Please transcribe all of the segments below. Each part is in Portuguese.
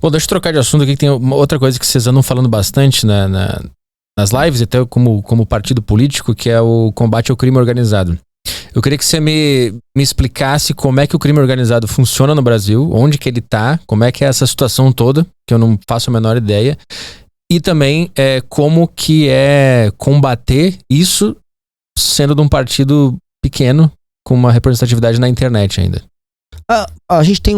Bom, deixa eu trocar de assunto aqui, que tem uma outra coisa que vocês andam falando bastante nas lives, até como partido político, que é o combate ao crime organizado. Eu queria que você me explicasse como é que o crime organizado funciona no Brasil, onde que ele tá, como é que é essa situação toda, que eu não faço a menor ideia, e também como que é combater isso sendo de um partido pequeno, com uma representatividade na internet ainda. A gente tem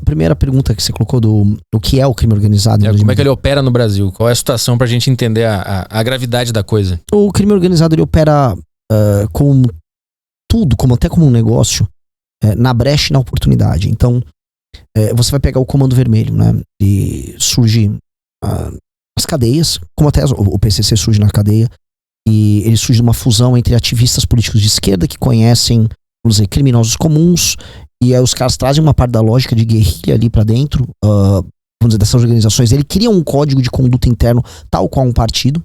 primeira pergunta que você colocou do que é o crime organizado. Como é que ele opera no Brasil? Qual é a situação pra gente entender a gravidade da coisa? O crime organizado, ele opera como tudo, até como um negócio, na brecha e na oportunidade. Então, você vai pegar o Comando Vermelho, né? E surge as cadeias, como até o PCC surge na cadeia, e ele surge de uma fusão entre ativistas políticos de esquerda que conhecem, vamos dizer, criminosos comuns, e aí os caras trazem uma parte da lógica de guerrilha ali pra dentro, vamos dizer, dessas organizações. Ele cria um código de conduta interno, tal qual um partido,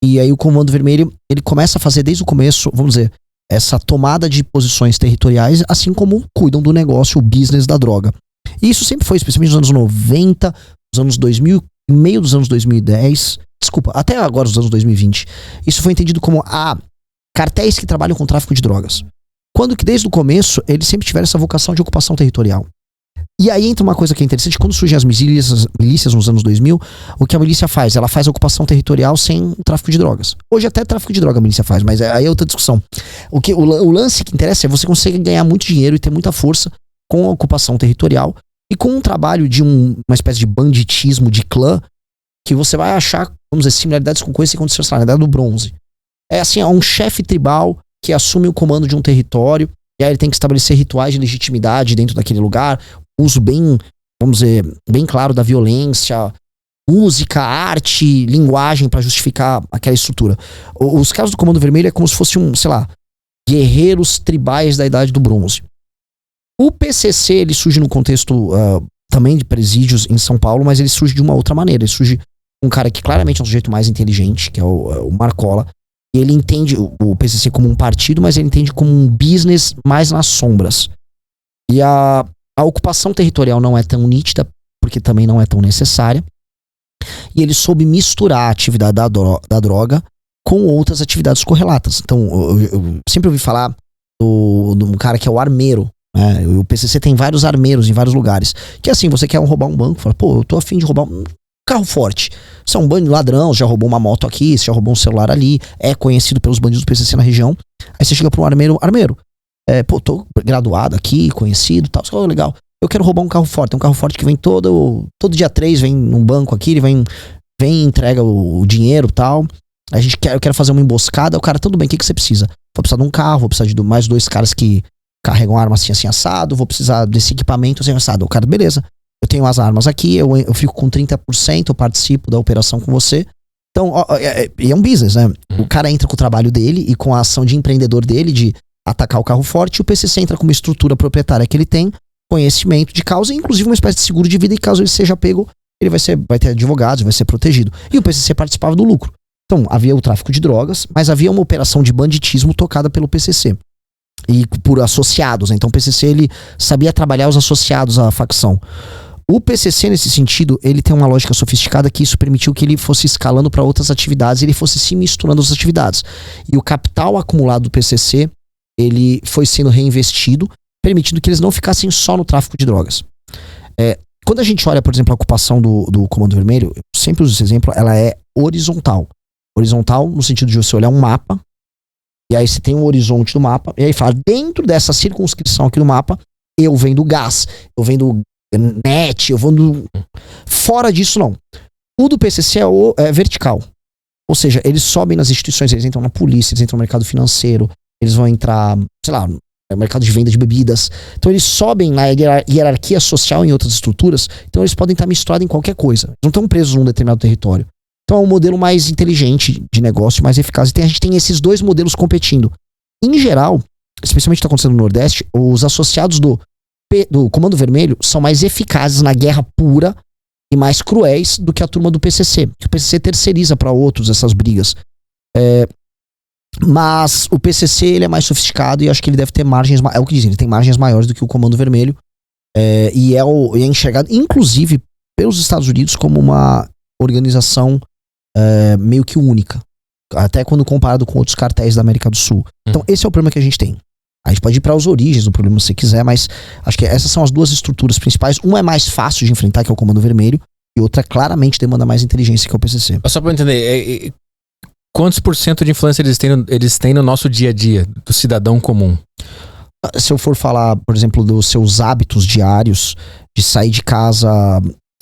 e aí o Comando Vermelho, ele começa a fazer desde o começo, vamos dizer, essa tomada de posições territoriais, assim como cuidam do negócio, o business da droga. E isso sempre foi, especialmente nos anos 90, nos anos 2000, meio dos anos 2010, desculpa, até agora os anos 2020. Isso foi entendido como cartéis que trabalham com tráfico de drogas. Quando que desde o começo eles sempre tiveram essa vocação de ocupação territorial. E aí entra uma coisa que é interessante, quando surgem as milícias nos anos 2000, o que a milícia faz? Ela faz a ocupação territorial sem tráfico de drogas. Hoje até tráfico de droga a milícia faz, mas aí é outra discussão. O lance que interessa é você conseguir ganhar muito dinheiro e ter muita força com a ocupação territorial e com um trabalho de uma espécie de banditismo de clã, que você vai achar, vamos dizer, similaridades com coisas que aconteceram na Idade do Bronze. É assim, um chefe tribal que assume o comando de um território, e aí ele tem que estabelecer rituais de legitimidade dentro daquele lugar, uso bem, vamos dizer, bem claro da violência, música, arte, linguagem para justificar aquela estrutura. Os casos do Comando Vermelho é como se fosse guerreiros tribais da Idade do Bronze. O PCC, ele surge no contexto também de presídios em São Paulo, mas ele surge de uma outra maneira. Ele surge um cara que claramente é um sujeito mais inteligente, que é o Marcola. E ele entende o PCC como um partido, mas ele entende como um business mais nas sombras. E a ocupação territorial não é tão nítida, porque também não é tão necessária. E ele soube misturar a atividade da droga com outras atividades correlatas. Então, eu sempre ouvi falar de um cara que é o armeiro. O PCC tem vários armeiros em vários lugares. Que assim, você quer roubar um banco, fala, eu tô afim de roubar um carro forte. Você é um bandido ladrão, já roubou uma moto aqui, você já roubou um celular ali, é conhecido pelos bandidos do PCC na região. Aí você chega pra um armeiro, tô graduado aqui, conhecido e tal. Legal, eu quero roubar um carro forte. Tem um carro forte que vem todo dia 3, vem num banco aqui, ele vem e entrega o dinheiro e tal. Eu quero fazer uma emboscada. O cara, tudo bem, o que você precisa? Vou precisar de um carro, vou precisar de mais 2 caras que carregam arma assim assado, vou precisar desse equipamento assim assado. O cara, beleza, eu tenho as armas aqui, eu fico com 30%, eu participo da operação com você. Então, é um business, né? O cara entra com o trabalho dele e com a ação de empreendedor dele de atacar o carro forte, e o PCC entra com uma estrutura proprietária que ele tem, conhecimento de causa, inclusive uma espécie de seguro de vida, e caso ele seja pego, ele vai ter advogados, vai ser protegido. E o PCC participava do lucro. Então, havia o tráfico de drogas, mas havia uma operação de banditismo tocada pelo PCC. E por associados, né? Então o PCC, ele sabia trabalhar os associados à facção. O PCC, nesse sentido, ele tem uma lógica sofisticada que isso permitiu que ele fosse escalando para outras atividades, ele fosse se misturando às atividades. E o capital acumulado do PCC, ele foi sendo reinvestido, permitindo que eles não ficassem só no tráfico de drogas. Quando a gente olha, por exemplo, a ocupação do Comando Vermelho, eu sempre uso esse exemplo, ela é horizontal. Horizontal no sentido de você olhar um mapa, e aí você tem um horizonte do mapa, e aí fala, dentro dessa circunscrição aqui do mapa, eu vendo gás, eu vendo net, eu vendo... Fora disso, não. O do PCC é vertical. Ou seja, eles sobem nas instituições, eles entram na polícia, eles entram no mercado financeiro, eles vão entrar, sei lá, no mercado de venda de bebidas. Então eles sobem na hierarquia social em outras estruturas, então eles podem estar misturados em qualquer coisa. Eles não estão presos num determinado território. Então é um modelo mais inteligente de negócio, mais eficaz. E a gente tem esses dois modelos competindo. Em geral, especialmente o que está acontecendo no Nordeste, os associados do Comando Vermelho são mais eficazes na guerra pura e mais cruéis do que a turma do PCC. O PCC terceiriza para outros essas brigas. Mas o PCC, ele é mais sofisticado e acho que ele deve ter margens... É o que dizem, ele tem margens maiores do que o Comando Vermelho. E é enxergado, inclusive, pelos Estados Unidos como uma organização meio que única. Até quando comparado com outros cartéis da América do Sul. Então esse é o problema que a gente tem. A gente pode ir para as origens do problema se você quiser, mas acho que essas são as duas estruturas principais. Uma é mais fácil de enfrentar, que é o Comando Vermelho, e outra claramente demanda mais inteligência, que é o PCC. Só para entender, quantos % de influência eles têm no nosso dia a dia, do cidadão comum? Se eu for falar, por exemplo, dos seus hábitos diários, de sair de casa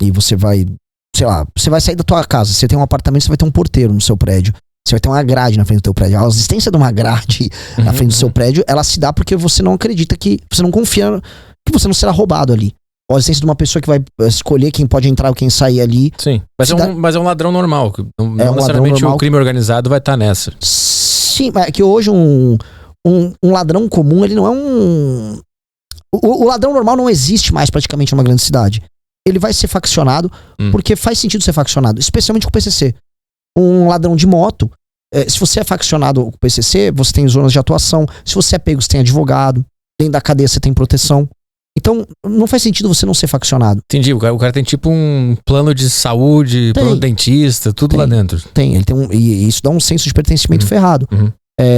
e você vai, sei lá, você vai sair da tua casa, você tem um apartamento, você vai ter um porteiro no seu prédio. Você vai ter uma grade na frente do teu prédio. A existência de uma grade na frente do seu prédio, ela se dá porque você não acredita você não confia que você não será roubado ali. Ou a existência de uma pessoa que vai escolher quem pode entrar ou quem sair ali. Sim, mas é um ladrão normal. Não necessariamente normal. O crime organizado vai estar nessa. Sim, mas é que hoje um ladrão comum, ele não é um... O ladrão normal não existe mais praticamente numa grande cidade. Ele vai ser faccionado porque faz sentido ser faccionado, especialmente com o PCC. Um ladrão de moto, se você é faccionado com o PCC, você tem zonas de atuação. Se você é pego, você tem advogado. Dentro da cadeia você tem proteção. Então, não faz sentido você não ser faccionado. Entendi, o cara tem tipo um plano de saúde, plano de dentista, tudo lá dentro. Tem, ele tem e isso dá um senso de pertencimento ferrado.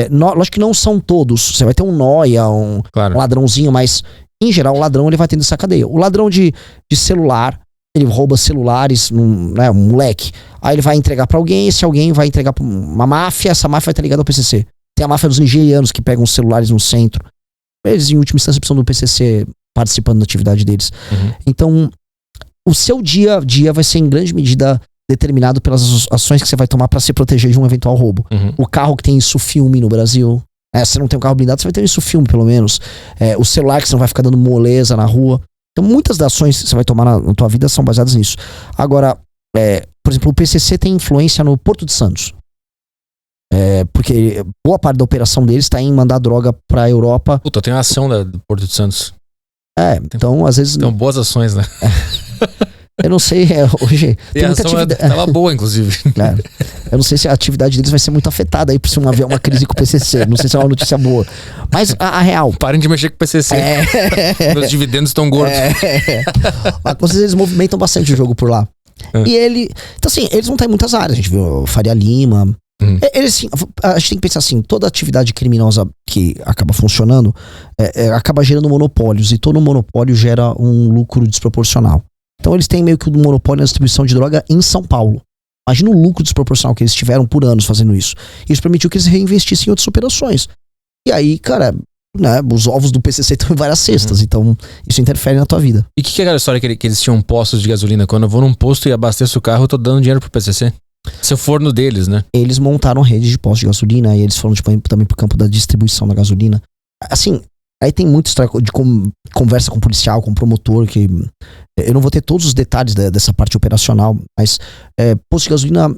Lógico que não são todos. Você vai ter um nóia, um ladrãozinho, mas em geral o ladrão ele vai tendo essa cadeia. O ladrão de celular, ele rouba celulares, né, um moleque. Aí ele vai entregar pra alguém, esse alguém vai entregar pra uma máfia, essa máfia vai estar ligada ao PCC. Tem a máfia dos nigerianos que pegam os celulares no centro. Eles, em última instância, precisam do PCC participando da atividade deles. Então, o seu dia a dia vai ser em grande medida determinado pelas ações que você vai tomar pra se proteger de um eventual roubo. O carro que tem isso filme no Brasil. Se você não tem um carro blindado, você vai ter isso filme, pelo menos. O celular que você não vai ficar dando moleza na rua. Então, muitas das ações que você vai tomar na tua vida são baseadas nisso. Agora, por exemplo, o PCC tem influência no Porto de Santos. Porque boa parte da operação deles está em mandar droga pra Europa. Puta, tem a ação do Porto de Santos. Então, às vezes... Tem boas ações, né? Eu não sei, hoje... Tem muita atividade. Tava boa, inclusive. Claro. Eu não sei se a atividade deles vai ser muito afetada aí por se haver uma crise com o PCC. Não sei se é uma notícia boa. Mas a real... Parem de mexer com o PCC. Meus dividendos estão gordos. Mas com certeza eles movimentam bastante o jogo por lá. E então assim, eles vão estar em muitas áreas. A gente viu Faria Lima. Eles, assim, a gente tem que pensar assim, toda atividade criminosa que acaba funcionando acaba gerando monopólios. E todo monopólio gera um lucro desproporcional. Então eles têm meio que um monopólio na distribuição de droga em São Paulo. Imagina o lucro desproporcional que eles tiveram por anos fazendo isso. Isso permitiu que eles reinvestissem em outras operações. E aí, cara, né, os ovos do PCC estão em várias cestas. Então isso interfere na tua vida. E o que é aquela história que eles tinham postos de gasolina? Quando eu vou num posto e abasteço o carro, eu tô dando dinheiro pro PCC? Se eu for no deles, né? Eles montaram rede de postos de gasolina e eles foram também pro campo da distribuição da gasolina. Assim, aí tem muita história de conversa com policial, com promotor, que eu não vou ter todos os detalhes dessa parte operacional, mas posto de gasolina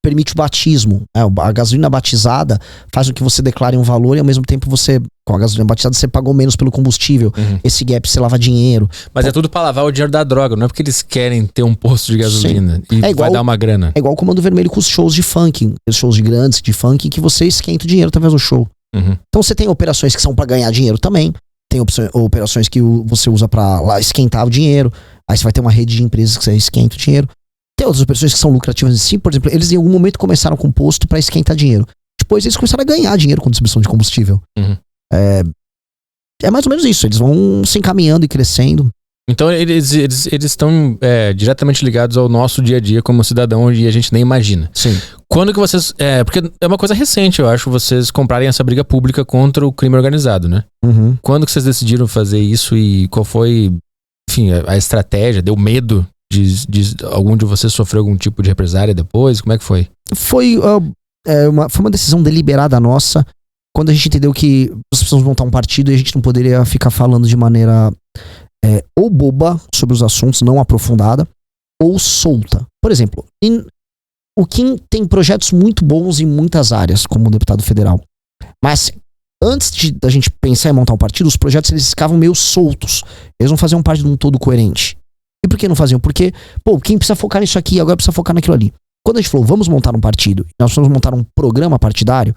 permite o batismo. A gasolina batizada faz com que você declare um valor e ao mesmo tempo você, com a gasolina batizada, você pagou menos pelo combustível. Esse gap você lava dinheiro. Mas é tudo pra lavar o dinheiro da droga, não é porque eles querem ter um posto de gasolina e vai dar uma grana. É igual o Comando Vermelho com os shows de funk, os shows de grandes de funk, que você esquenta o dinheiro através do show. Então você tem operações que são pra ganhar dinheiro também. Tem operações que você usa pra lá esquentar o dinheiro. Aí você vai ter uma rede de empresas que você esquenta o dinheiro. Tem outras operações que são lucrativas em si. Por exemplo, eles em algum momento começaram com posto pra esquentar dinheiro. Depois eles começaram a ganhar dinheiro com distribuição de combustível. É mais ou menos isso. Eles vão se encaminhando e crescendo. Então eles estão diretamente ligados ao nosso dia a dia como cidadão e a gente nem imagina. Sim. Quando que vocês... porque é uma coisa recente, eu acho, vocês comprarem essa briga pública contra o crime organizado, né? Quando que vocês decidiram fazer isso e qual foi, enfim, a estratégia? Deu medo de algum de vocês sofrer algum tipo de represália depois? Como é que foi? Foi uma decisão deliberada nossa, quando a gente entendeu que nós precisamos montar um partido e a gente não poderia ficar falando de maneira ou boba sobre os assuntos, não aprofundada, ou solta. Por exemplo, o Kim tem projetos muito bons em muitas áreas, como deputado federal. Mas antes da gente pensar em montar um partido, os projetos eles ficavam meio soltos. Eles não faziam parte de um todo coerente. E por que não faziam? Porque, o Kim precisa focar nisso aqui, agora precisa focar naquilo ali. Quando a gente falou, vamos montar um partido, nós vamos montar um programa partidário,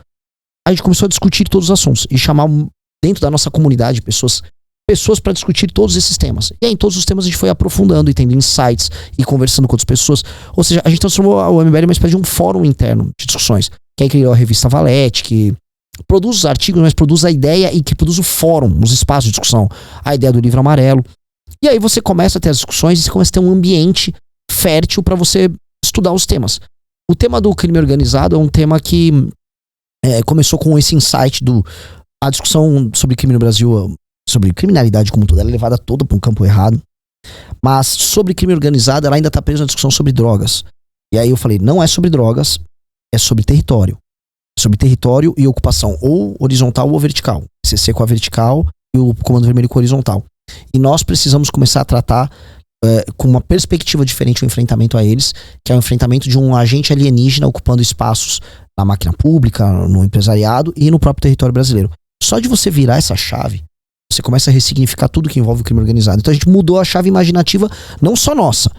a gente começou a discutir todos os assuntos e chamar dentro da nossa comunidade pessoas pessoas para discutir todos esses temas. E aí, em todos os temas a gente foi aprofundando e tendo insights e conversando com outras pessoas. Ou seja, a gente transformou o MBL em uma espécie de um fórum interno de discussões. Que aí criou a revista Valete, que produz os artigos, mas produz a ideia e que produz o fórum, os espaços de discussão. A ideia do livro amarelo. E aí você começa a ter as discussões e você começa a ter um ambiente fértil para você estudar os temas. O tema do crime organizado é um tema que começou com esse insight a discussão sobre crime no Brasil, sobre criminalidade como toda, ela é levada toda para um campo errado. Mas sobre crime organizado, ela ainda está presa na discussão sobre drogas. E aí eu falei, não é sobre drogas, é sobre território. Sobre território e ocupação, ou horizontal ou vertical. CC com a vertical e o Comando Vermelho com a horizontal. E nós precisamos começar a tratar com uma perspectiva diferente o enfrentamento a eles, que é o enfrentamento de um agente alienígena ocupando espaços na máquina pública, no empresariado e no próprio território brasileiro. Só de você virar essa chave, você começa a ressignificar tudo que envolve o crime organizado. Então a gente mudou a chave imaginativa, não só nossa.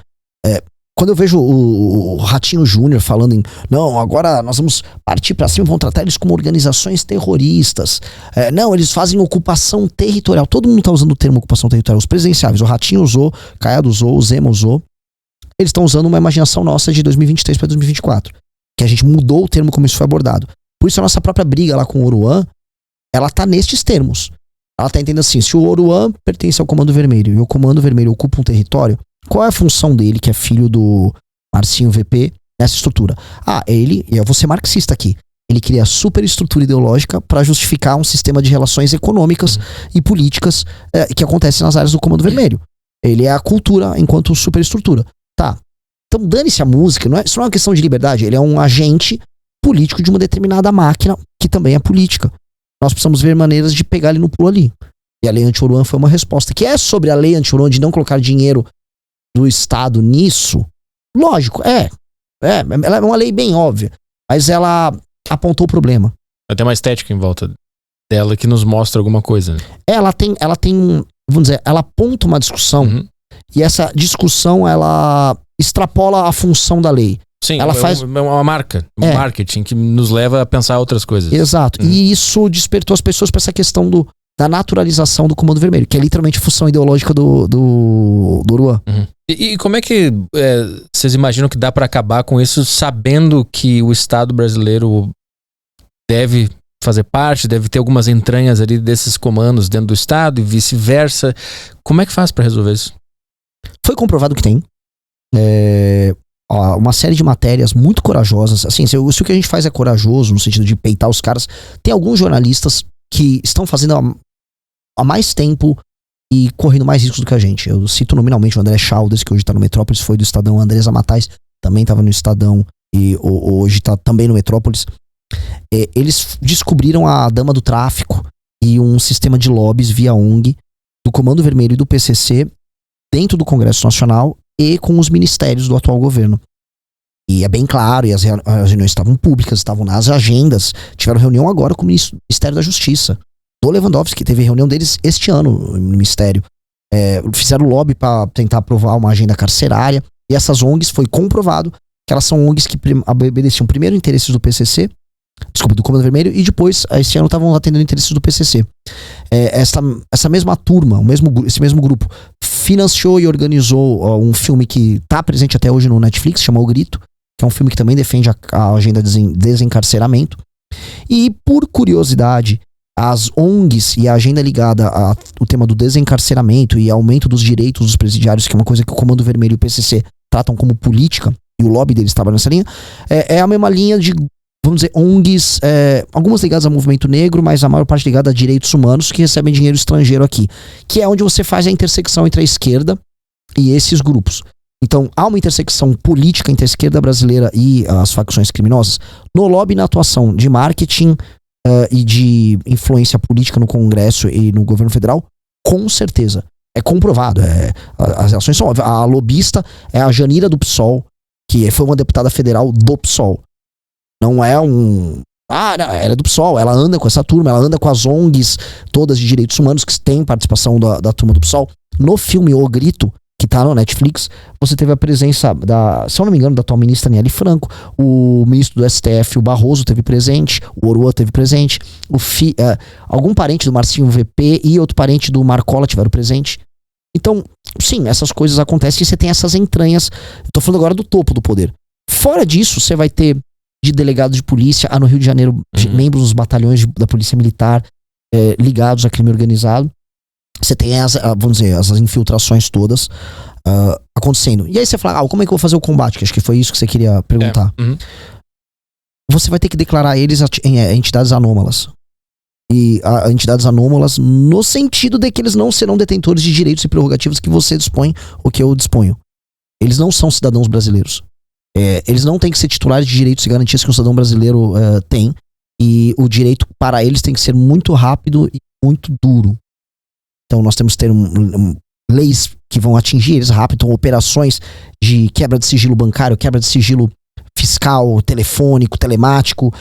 Quando eu vejo o Ratinho Júnior falando não, agora nós vamos partir pra cima, vamos tratar eles como organizações terroristas. Não, eles fazem ocupação territorial. Todo mundo tá usando o termo ocupação territorial. Os presidenciáveis, o Ratinho usou, Caiado usou, o Zema usou. Eles estão usando uma imaginação nossa de 2023 para 2024. Que a gente mudou o termo como isso foi abordado. Por isso a nossa própria briga lá com o Oruan, ela tá nestes termos. Ela tá entendendo assim, se o Oruan pertence ao Comando Vermelho e o Comando Vermelho ocupa um território, qual é a função dele, que é filho do Marcinho VP, nessa estrutura? Ele, e eu vou ser marxista aqui, ele cria a superestrutura ideológica para justificar um sistema de relações econômicas e políticas que acontecem nas áreas do Comando Vermelho. Ele é a cultura enquanto superestrutura. Tá. Então dane-se a música, isso não é uma questão de liberdade, ele é um agente político de uma determinada máquina que também é política. Nós precisamos ver maneiras de pegar ele no pulo ali. E a lei anti-Oruan foi uma resposta, que é sobre a lei anti-Oruan de não colocar dinheiro do Estado nisso. Lógico, ela é uma lei bem óbvia, mas ela apontou o problema. Tem uma estética em volta dela que nos mostra alguma coisa. Ela tem vamos dizer, ela aponta uma discussão e essa discussão ela extrapola a função da lei. Sim, ela faz uma marca, um marketing que nos leva a pensar outras coisas. Exato. E isso despertou as pessoas para essa questão da naturalização do Comando Vermelho, que é literalmente a função ideológica do Oruan. E como é que vocês imaginam que dá para acabar com isso, sabendo que o Estado brasileiro deve fazer parte, deve ter algumas entranhas ali desses comandos dentro do Estado e vice-versa? Como é que faz para resolver isso? Foi comprovado que tem. Uma série de matérias muito corajosas. Assim, se o que a gente faz é corajoso, no sentido de peitar os caras, tem alguns jornalistas que estão fazendo há mais tempo e correndo mais riscos do que a gente. Eu cito nominalmente o André Chaldas, que hoje tá no Metrópolis, foi do Estadão. A Andresa Matais também tava no Estadão e hoje tá também no Metrópolis. Eles descobriram a dama do tráfico e um sistema de lobbies via ONG do Comando Vermelho e do PCC dentro do Congresso Nacional e com os ministérios do atual governo. E é bem claro, e as reuniões estavam públicas, estavam nas agendas. Tiveram reunião agora com o Ministério da Justiça, do Lewandowski, teve reunião deles este ano no Ministério. Fizeram lobby para tentar aprovar uma agenda carcerária. E essas ONGs, foi comprovado que elas são ONGs que obedeciam primeiro interesses do PCC, do Comando Vermelho, e depois, esse ano, estavam atendendo interesses do PCC. Essa mesma turma, esse mesmo grupo, financiou e organizou um filme que está presente até hoje no Netflix, chama O Grito, que é um filme que também defende a agenda de desencarceramento. E, por curiosidade, as ONGs e a agenda ligada ao tema do desencarceramento e aumento dos direitos dos presidiários, que é uma coisa que o Comando Vermelho e o PCC tratam como política, e o lobby deles trabalha nessa linha, é a mesma linha de, vamos dizer, ONGs, algumas ligadas ao movimento negro, mas a maior parte ligada a direitos humanos, que recebem dinheiro estrangeiro aqui, que é onde você faz a intersecção entre a esquerda e esses grupos. Então, há uma intersecção política entre a esquerda brasileira e as facções criminosas no lobby e na atuação de marketing e de influência política no Congresso e no governo federal, com certeza. É comprovado. As relações são óbvias. A lobista é a Janira do PSOL, que foi uma deputada federal do PSOL. Não é não, ela é do PSOL, ela anda com essa turma, ela anda com as ONGs todas de direitos humanos que têm participação da turma do PSOL. No filme O Grito, que tá no Netflix, você teve a presença se eu não me engano, da atual ministra Aniele Franco, o ministro do STF, o Barroso, teve presente, o Oruan teve presente, algum parente do Marcinho VP e outro parente do Marcola tiveram presente. Então, sim, essas coisas acontecem e você tem essas entranhas. Eu tô falando agora do topo do poder. Fora disso, você vai ter de delegado de polícia, no Rio de Janeiro, membros dos batalhões da Polícia Militar ligados a crime organizado. Você tem vamos dizer, as infiltrações todas acontecendo. E aí você fala, como é que eu vou fazer o combate? Que acho que foi isso que você queria perguntar. Você vai ter que declarar eles entidades anômalas. E entidades anômalas no sentido de que eles não serão detentores de direitos e prerrogativas que você dispõe ou que eu disponho. Eles não são cidadãos brasileiros. Eles não têm que ser titulares de direitos e garantias que um cidadão brasileiro tem. E o direito para eles tem que ser muito rápido e muito duro. Então nós temos que ter leis que vão atingir eles rápido, operações de quebra de sigilo bancário, quebra de sigilo fiscal, telefônico, telemático,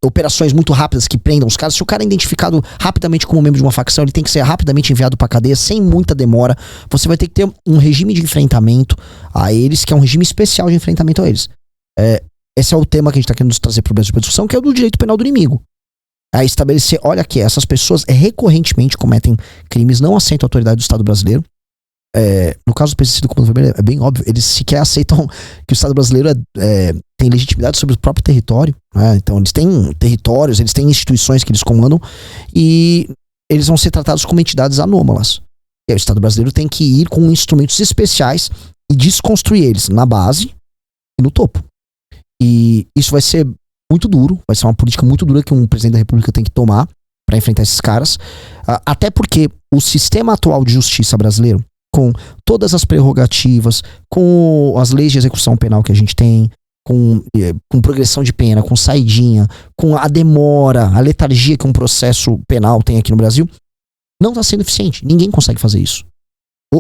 operações muito rápidas que prendam os caras. Se o cara é identificado rapidamente como membro de uma facção, ele tem que ser rapidamente enviado para cadeia, sem muita demora. Você vai ter que ter um regime de enfrentamento a eles, que é um regime especial de enfrentamento a eles. Esse é o tema que a gente está querendo trazer para o Brasil para discussão, que é o do direito penal do inimigo. É estabelecer, olha aqui, essas pessoas recorrentemente cometem crimes, não aceitam a autoridade do Estado brasileiro. No caso do PCC do Comando Vermelho, é bem óbvio, eles sequer aceitam que o Estado brasileiro tem legitimidade sobre o próprio território, né? Então eles têm territórios, eles têm instituições que eles comandam e eles vão ser tratados como entidades anômalas. E aí o Estado brasileiro tem que ir com instrumentos especiais e desconstruir eles na base e no topo. E isso vai ser muito duro, vai ser uma política muito dura que um presidente da República tem que tomar para enfrentar esses caras, até porque o sistema atual de justiça brasileiro, com todas as prerrogativas, com as leis de execução penal que a gente tem, com progressão de pena, com saidinha, com a demora, a letargia que um processo penal tem aqui no Brasil, não está sendo eficiente. Ninguém consegue fazer isso.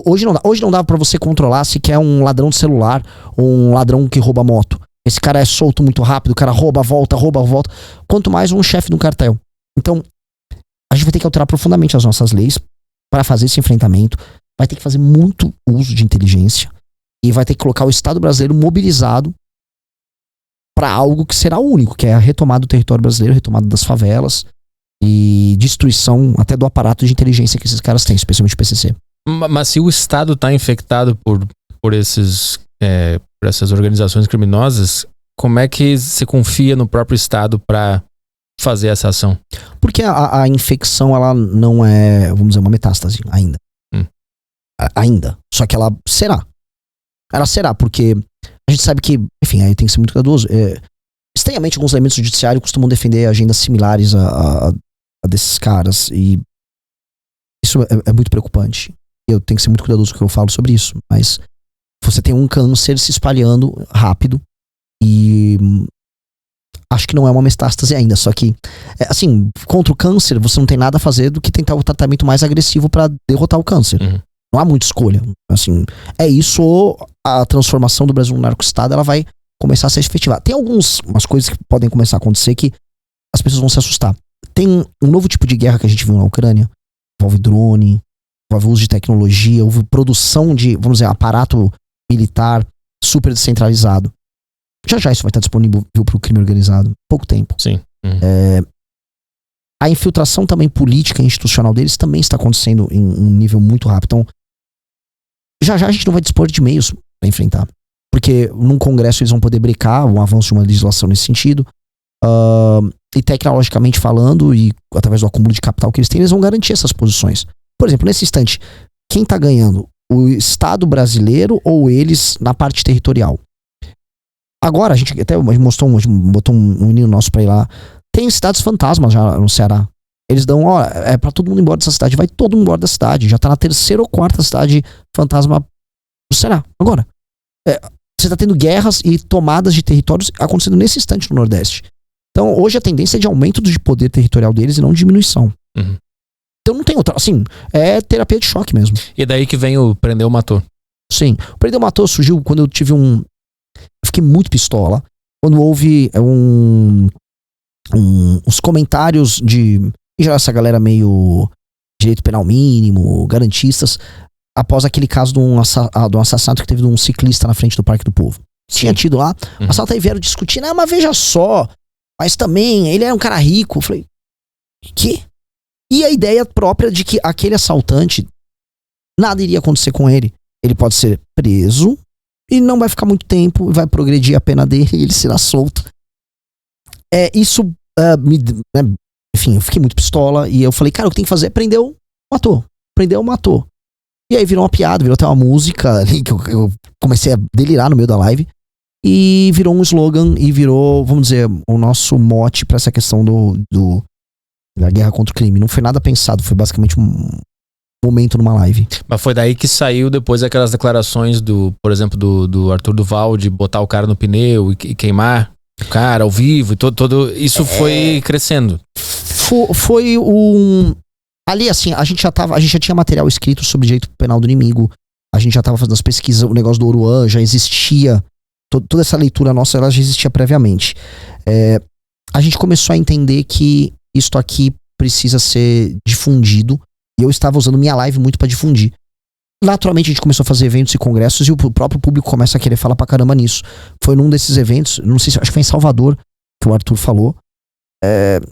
Hoje não dá para você controlar se quer um ladrão de celular ou um ladrão que rouba moto. Esse cara é solto muito rápido, o cara rouba, volta. Quanto mais um chefe de um cartel. Então, a gente vai ter que alterar profundamente as nossas leis para fazer esse enfrentamento. Vai ter que fazer muito uso de inteligência. E vai ter que colocar o Estado brasileiro mobilizado para algo que será único, que é a retomada do território brasileiro, retomada das favelas e destruição até do aparato de inteligência que esses caras têm, especialmente o PCC. Mas se o Estado está infectado por essas organizações criminosas, como é que você confia no próprio Estado para fazer essa ação? Porque a infecção, ela não é, vamos dizer, uma metástase ainda. Ainda. Só que ela será. Ela será, porque a gente sabe que, enfim, aí tem que ser muito cuidadoso. Estranhamente, alguns elementos do judiciário costumam defender agendas similares a desses caras. E isso é muito preocupante. Eu tenho que ser muito cuidadoso com o que eu falo sobre isso. Mas você tem um câncer se espalhando rápido e acho que não é uma metástase ainda, só que assim, contra o câncer você não tem nada a fazer do que tentar o tratamento mais agressivo para derrotar o câncer. Não há muita escolha. Assim, é isso ou a transformação do Brasil no narco-estado ela vai começar a ser efetivada. Tem umas coisas que podem começar a acontecer que as pessoas vão se assustar. Tem um novo tipo de guerra que a gente viu na Ucrânia, envolve drone, envolve uso de tecnologia, houve produção de, vamos dizer, aparato militar super descentralizado. Já isso vai estar disponível para o crime organizado. Pouco tempo. Sim. A infiltração também política e institucional deles também está acontecendo em um nível muito rápido. Então, já a gente não vai dispor de meios para enfrentar. Porque num congresso eles vão poder brecar um avanço de uma legislação nesse sentido. E tecnologicamente falando, e através do acúmulo de capital que eles têm, eles vão garantir essas posições. Por exemplo, nesse instante, quem está ganhando? O Estado brasileiro ou eles na parte territorial? Agora, a gente até botou um menino nosso pra ir lá. Tem cidades fantasmas já no Ceará. Eles dão, é pra todo mundo embora dessa cidade. Vai todo mundo embora da cidade. Já tá na 3ª ou 4ª cidade fantasma do Ceará. Agora, você tá tendo guerras e tomadas de territórios acontecendo nesse instante no Nordeste. Então, hoje a tendência é de aumento de poder territorial deles e não diminuição. Então não tem outra, assim, é terapia de choque mesmo. E daí que vem o prendeu, matou. Sim, o prendeu, matou surgiu quando eu tive eu fiquei muito pistola, quando houve uns comentários de, em geral, essa galera meio direito penal mínimo, garantistas, após aquele caso de um assassinato que teve de um ciclista na frente do Parque do Povo. Tinha tido lá, o assalto, aí vieram discutir, mas veja só, mas também, ele era um cara rico. Eu falei, que? E a ideia própria de que aquele assaltante, nada iria acontecer com ele. Ele pode ser preso e não vai ficar muito tempo, vai progredir a pena dele e ele será solto. Isso enfim, eu fiquei muito pistola e eu falei, cara, o que tem que fazer é prendeu, matou. E aí virou uma piada, virou até uma música ali que eu comecei a delirar no meio da live. E virou um slogan e virou, vamos dizer, o nosso mote pra essa questão da guerra contra o crime. Não foi nada pensado, foi basicamente um momento numa live. Mas foi daí que saiu depois aquelas declarações por exemplo, do Arthur Duval de botar o cara no pneu e queimar o cara ao vivo e todo isso foi crescendo. Foi ali assim, a gente já tinha material escrito sobre direito penal do inimigo, a gente já tava fazendo as pesquisas, o negócio do Oruan já existia, toda essa leitura nossa ela já existia previamente. A gente começou a entender que isto aqui precisa ser difundido, e eu estava usando minha live muito para difundir. Naturalmente a gente começou a fazer eventos e congressos e o próprio público começa a querer falar pra caramba nisso. Foi num desses eventos, não sei se, acho que foi em Salvador que o Arthur falou.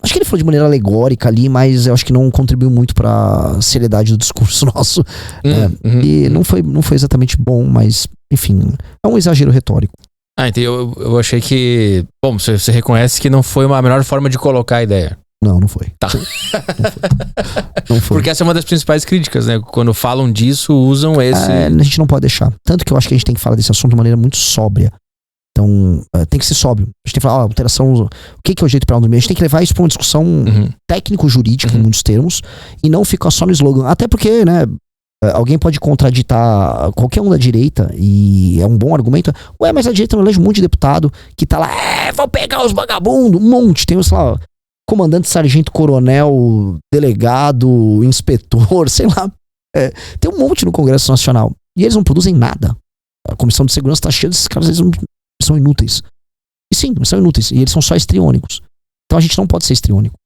Acho que ele falou de maneira alegórica ali, mas eu acho que não contribuiu muito pra seriedade do discurso nosso. E não foi exatamente bom, mas enfim, é um exagero retórico. Então eu achei que, bom, você reconhece que não foi a melhor forma de colocar a ideia. Não foi. Tá. Não foi. Porque essa é uma das principais críticas, né? Quando falam disso, usam esse... A gente não pode deixar. Tanto que eu acho que a gente tem que falar desse assunto de maneira muito sóbria. Então, tem que ser sóbrio. A gente tem que falar, alteração... O que é o jeito penal do meio? A gente tem que levar isso pra uma discussão técnico-jurídica, em muitos termos, e não ficar só no slogan. Até porque, né, alguém pode contraditar qualquer um da direita, e é um bom argumento. Mas a direita não elege um monte de deputado que tá lá, vão pegar os vagabundos, um monte. Tem, sei lá, comandante, sargento, coronel, delegado, inspetor, sei lá. Tem um monte no Congresso Nacional. E eles não produzem nada. A Comissão de Segurança tá cheia desses caras, eles são inúteis. E sim, eles são inúteis. E eles são só histriônicos. Então a gente não pode ser histriônico.